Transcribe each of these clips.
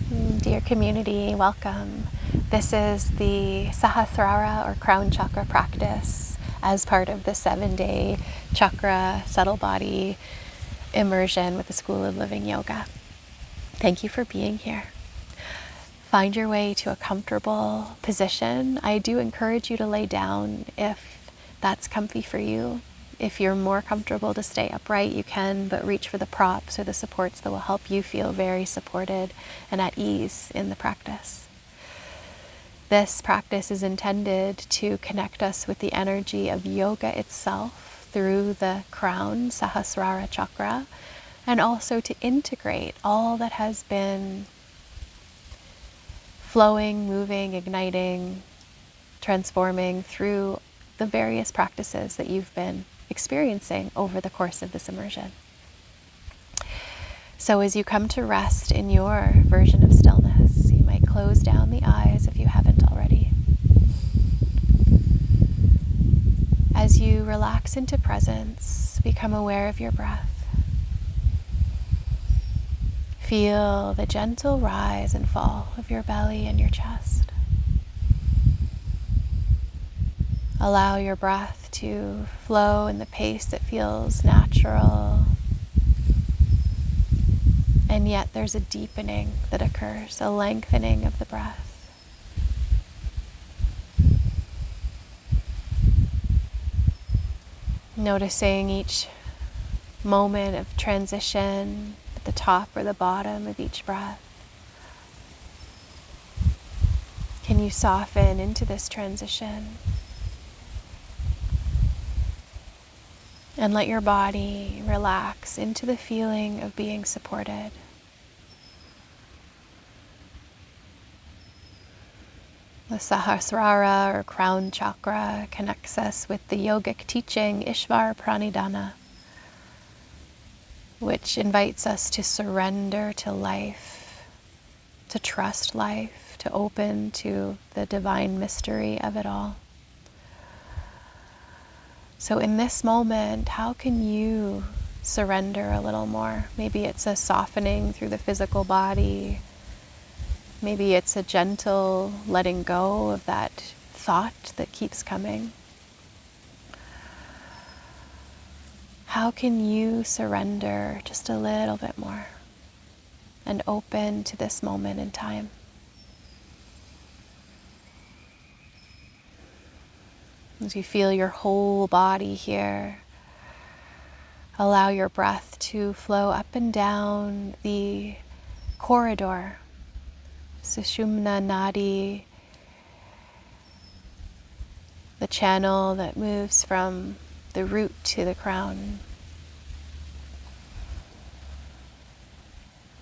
Dear community, welcome. This is the Sahasrara or Crown Chakra practice as part of the 7-day chakra subtle body immersion with the School of Living Yoga. Thank you for being here. Find your way to a comfortable position. I do encourage you to lay down if that's comfy for you. If you're more comfortable to stay upright, you can, but reach for the props or the supports that will help you feel very supported and at ease in the practice. This practice is intended to connect us with the energy of yoga itself through the crown, Sahasrara chakra, and also to integrate all that has been flowing, moving, igniting, transforming through the various practices that you've been experiencing over the course of this immersion. So as you come to rest in your version of stillness, you might close down the eyes if you haven't already. As you relax into presence, become aware of your breath. Feel the gentle rise and fall of your belly and your chest. Allow your breath to flow in the pace that feels natural. And yet there's a deepening that occurs, a lengthening of the breath. Noticing each moment of transition at the top or the bottom of each breath. Can you soften into this transition? And let your body relax into the feeling of being supported. The Sahasrara or Crown Chakra connects us with the yogic teaching Ishvar Pranidhana, which invites us to surrender to life, to trust life, to open to the divine mystery of it all. So in this moment, how can you surrender a little more? Maybe it's a softening through the physical body. Maybe it's a gentle letting go of that thought that keeps coming. How can you surrender just a little bit more and open to this moment in time? As you feel your whole body here, allow your breath to flow up and down the corridor, Sushumna Nadi, the channel that moves from the root to the crown.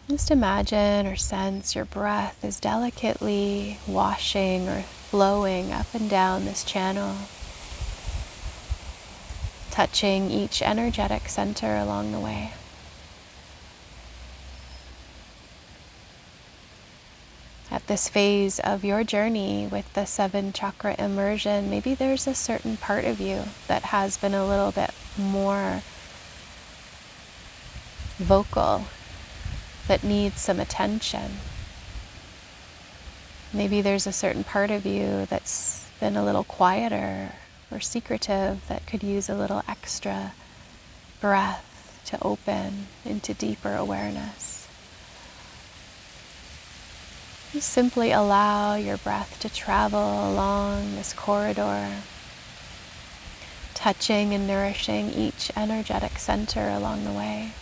Just imagine or sense your breath is delicately washing or flowing up and down this channel, touching each energetic center along the way. At this phase of your journey with the 7 chakra immersion, maybe there's a certain part of you that has been a little bit more vocal, that needs some attention. Maybe there's a certain part of you that's been a little quieter or secretive that could use a little extra breath to open into deeper awareness. Just simply allow your breath to travel along this corridor, touching and nourishing each energetic center along the way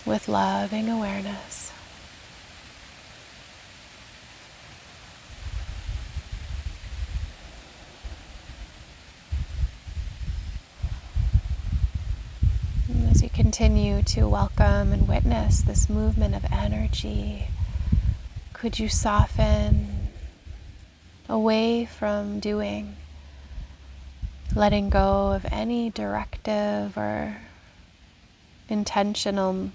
with loving awareness. As you continue to welcome and witness this movement of energy, could you soften away from doing, letting go of any directive or intentional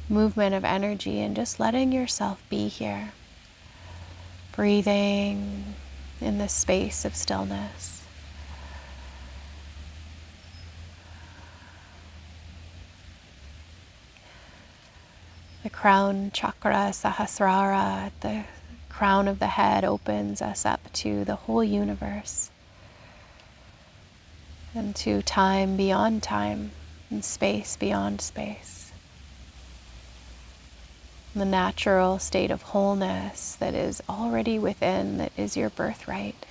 movement of energy, and just letting yourself be here, breathing in this space of stillness. The Crown Chakra Sahasrara at the crown of the head opens us up to the whole universe and to time beyond time and space beyond space. The natural state of wholeness that is already within, that is your birthright.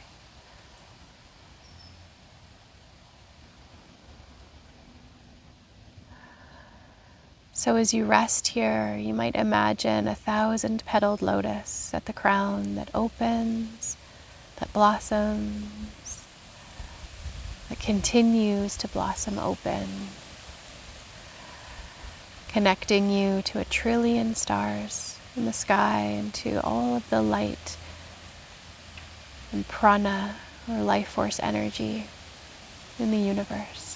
So as you rest here, you might imagine 1,000-petaled lotus at the crown that opens, that blossoms, that continues to blossom open, connecting you to 1 trillion stars in the sky and to all of the light and prana, or life force energy, in the universe.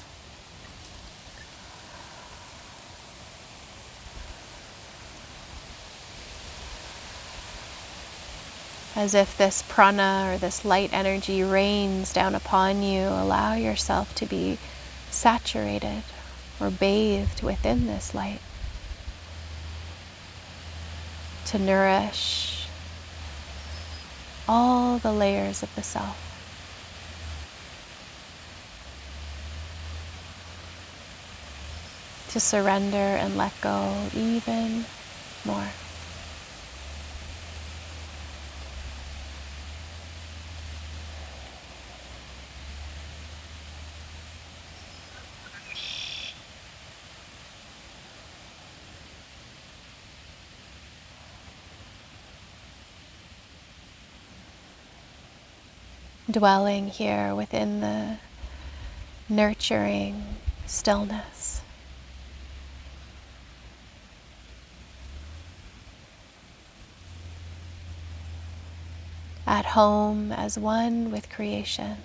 As if this prana, or this light energy, rains down upon you, allow yourself to be saturated or bathed within this light, to nourish all the layers of the self. To surrender and let go even more. Dwelling here within the nurturing stillness. At home as one with creation.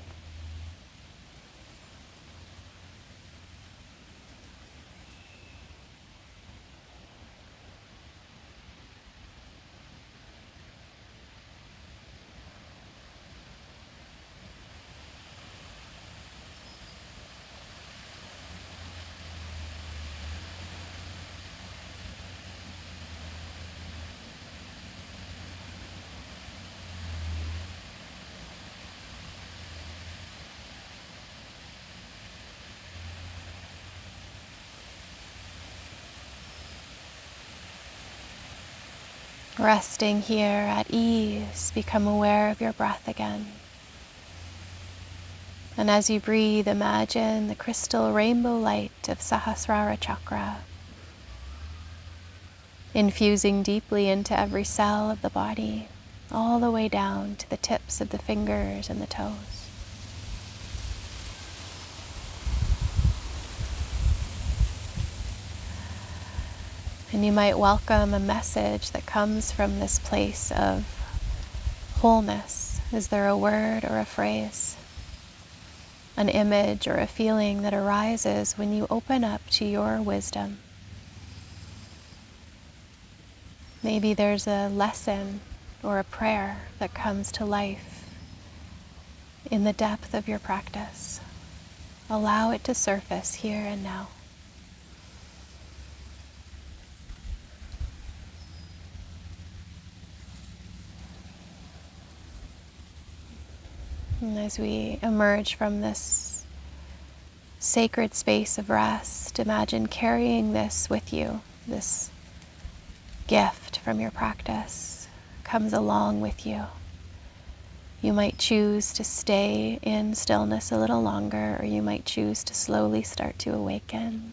Resting here at ease, become aware of your breath again. And as you breathe, imagine the crystal rainbow light of Sahasrara Chakra, infusing deeply into every cell of the body, all the way down to the tips of the fingers and the toes. And you might welcome a message that comes from this place of wholeness. Is there a word or a phrase, an image or a feeling that arises when you open up to your wisdom? Maybe there's a lesson or a prayer that comes to life in the depth of your practice. Allow it to surface here and now. And as we emerge from this sacred space of rest, imagine carrying this with you. This gift from your practice comes along with you. You might choose to stay in stillness a little longer, or you might choose to slowly start to awaken.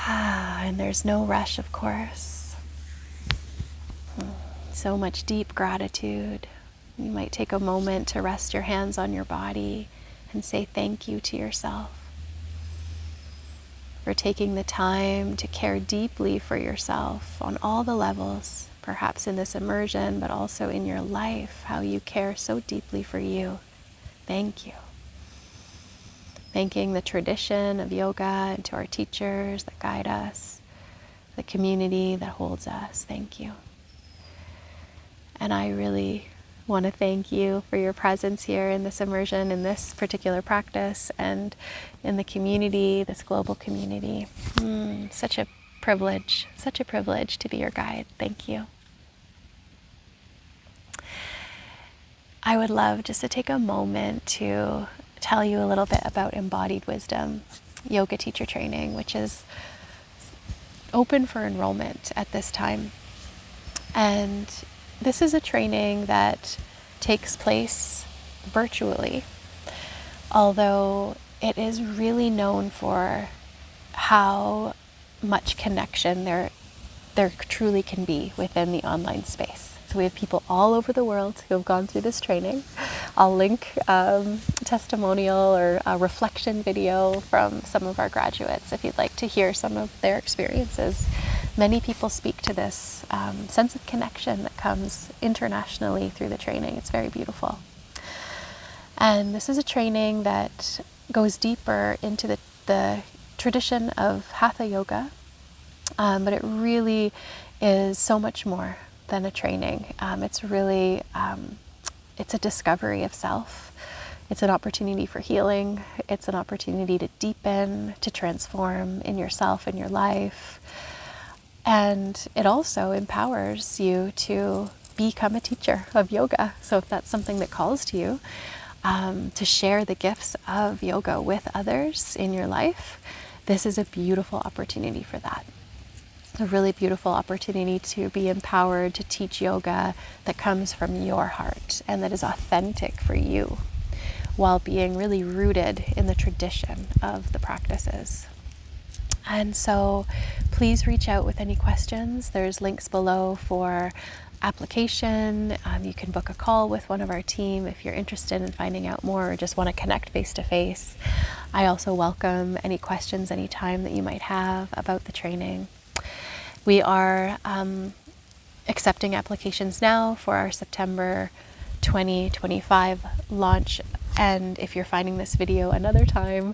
And there's no rush, of course. So much deep gratitude. You might take a moment to rest your hands on your body and say thank you to yourself for taking the time to care deeply for yourself on all the levels, perhaps in this immersion, but also in your life, how you care so deeply for you. Thank you. Thanking the tradition of yoga and to our teachers that guide us, the community that holds us. Thank you. And I really want to thank you for your presence here in this immersion, in this particular practice, and in the community, this global community. Such a privilege, such a privilege to be your guide. Thank you. I would love just to take a moment to tell you a little bit about Embodied Wisdom yoga teacher training, which is open for enrollment at this time. And this is a training that takes place virtually, although it is really known for how much connection there truly can be within the online space. So we have people all over the world who have gone through this training. I'll link a testimonial or a reflection video from some of our graduates if you'd like to hear some of their experiences. Many people speak to this sense of connection that comes internationally through the training. It's very beautiful. And this is a training that goes deeper into the tradition of Hatha Yoga, but it really is so much more than a training. It's really, it's a discovery of self. It's an opportunity for healing. It's an opportunity to deepen, to transform in yourself and your life. And it also empowers you to become a teacher of yoga. So if that's something that calls to you, to share the gifts of yoga with others in your life, this is a beautiful opportunity for that. A really beautiful opportunity to be empowered to teach yoga that comes from your heart and that is authentic for you, while being really rooted in the tradition of the practices. And so please reach out with any questions. There's links below for application. You can book a call with one of our team if you're interested in finding out more or just want to connect face to face. I also welcome any questions anytime that you might have about the training. We are accepting applications now for our September 2025 launch. And if you're finding this video another time,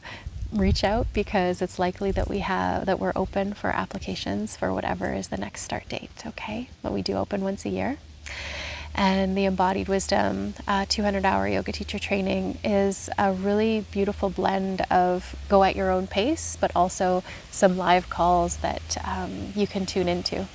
reach out, because it's likely that we're open for applications for whatever is the next start date, okay? But we do open once a year. And the Embodied Wisdom 200-hour yoga teacher training is a really beautiful blend of go at your own pace, but also some live calls that you can tune into.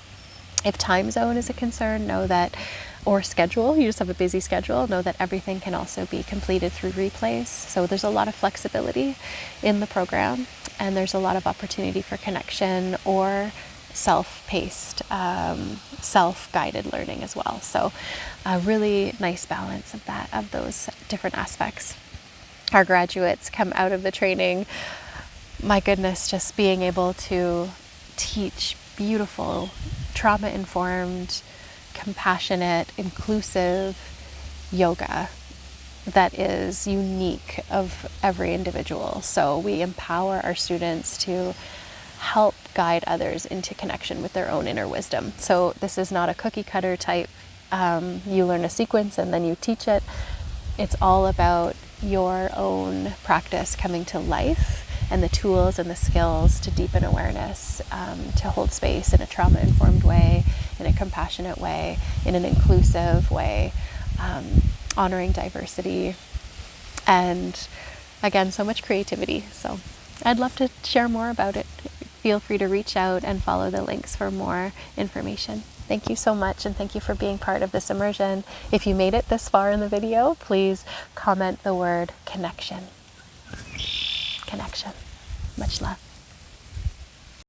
If time zone is a concern, know that, or schedule, you just have a busy schedule, know that everything can also be completed through replays. So there's a lot of flexibility in the program, and there's a lot of opportunity for connection or self-paced, self-guided learning as well. So a really nice balance of that, of those different aspects. Our graduates come out of the training, my goodness, just being able to teach beautiful, trauma-informed, compassionate, inclusive yoga that is unique of every individual. So we empower our students to help guide others into connection with their own inner wisdom. So this is not a cookie cutter type, you learn a sequence and then you teach it. It's all about your own practice coming to life and the tools and the skills to deepen awareness, to hold space in a trauma-informed way, in a compassionate way, in an inclusive way, honoring diversity, and again, so much creativity. So I'd love to share more about it. Feel free to reach out and follow the links for more information. Thank you so much, and thank you for being part of this immersion. If you made it this far in the video, please comment the word connection. Connection. Much love.